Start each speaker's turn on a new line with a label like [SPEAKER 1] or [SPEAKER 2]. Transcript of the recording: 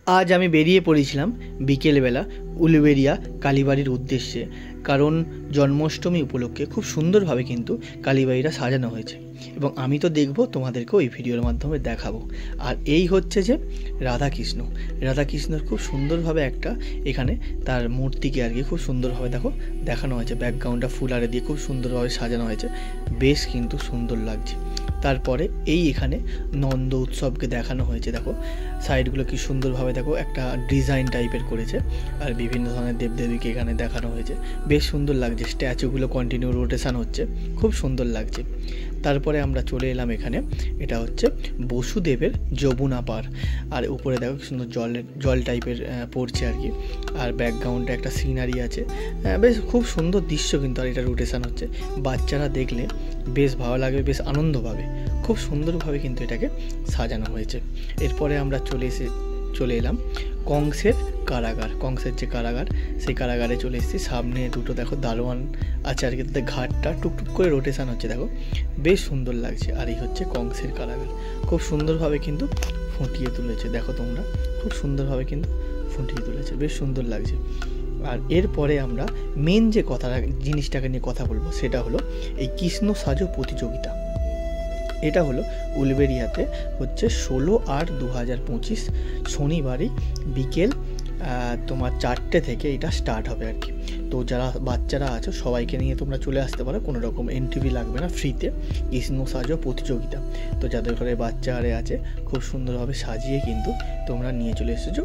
[SPEAKER 1] আজ আমি বেরিয়ে পড়েছিলাম বিকেলবেলা উলুবেড়িয়া কালীবাড়ির উদ্দেশ্যে, কারণ জন্মাষ্টমী উপলক্ষে খুব সুন্দরভাবে কিন্তু কালীবাড়িটা সাজানো হয়েছে এবং আমি তো দেখব, তোমাদেরকেও এই ভিডিওর মাধ্যমে দেখাবো। আর এই হচ্ছে যে রাধাকৃষ্ণর খুব সুন্দরভাবে একটা এখানে তার মূর্তিকে আর কি খুব সুন্দরভাবে দেখানো হয়েছে। ব্যাকগ্রাউন্ডটা ফুলারে দিয়ে খুব সুন্দরভাবে সাজানো হয়েছে, বেশ কিন্তু সুন্দর লাগছে। তারপরে এখানে নন্দ উৎসবকে দেখানো হয়েছে। দেখো সাইডগুলো কি সুন্দরভাবে একটা ডিজাইন টাইপের করেছে, আর বিভিন্ন ধরনের দেবদেবীকে এখানে দেখানো হয়েছে, বেশ সুন্দর লাগছে। স্ট্যাচুগুলো কন্টিনিউ রোটেশন হচ্ছে, খুব সুন্দর লাগছে। তারপরে আমরা চলে এলাম এখানে, এটা হচ্ছে বসুদেবের যমুনা পার, আর উপরে দেখো সুন্দর জল টাইপের পড়ছে আর কি, আর ব্যাকগ্রাউন্ডে একটা সিনারি আছে, বেশ খুব সুন্দর দৃশ্য কিন্তু। আর এটা রোটেশন হচ্ছে, বাচ্চারা দেখলে বেশ ভালো লাগবে, বেশ আনন্দ পাবে। খুব সুন্দরভাবে কিন্তু এটাকে সাজানো হয়েছে। এরপরে আমরা চলে এলাম কংসের কারাগার। কংসের যে কারাগার, সেই কারাগারে চলে এসেছি। সামনে দুটো দেখো দারোয়ান আছে আর কি, তাদের ঘাটটা টুকটুক করে রোটেশন হচ্ছে, দেখো বেশ সুন্দর লাগছে। আর এই হচ্ছে কংসের কারাগার, খুব সুন্দরভাবে কিন্তু ফুটিয়ে তুলেছে। দেখো তোমরা, খুব সুন্দরভাবে কিন্তু ফুটিয়ে তুলেছে, বেশ সুন্দর লাগছে। আর এরপরে আমরা মেন যে জিনিসটাকে নিয়ে কথা বলবো, সেটা হলো এই কৃষ্ণ সাজো প্রতিযোগিতা। এটা হলো উলুবেড়িয়াতে হচ্ছে 16/8/2025 শনিবারই বিকেল তোমার 4টে থেকে এটা স্টার্ট হবে আর কি। তো যারা বাচ্চারা আছো সবাইকে নিয়ে তোমরা চলে আসতে পারো, কোনো রকম এন্ট্রি লাগবে না, ফ্রিতে কৃষ্ণ সাজো প্রতিযোগিতা। তো যাদের ঘরে বাচ্চা আছে খুব সুন্দরভাবে সাজিয়ে কিন্তু তোমরা নিয়ে চলে এসেছো।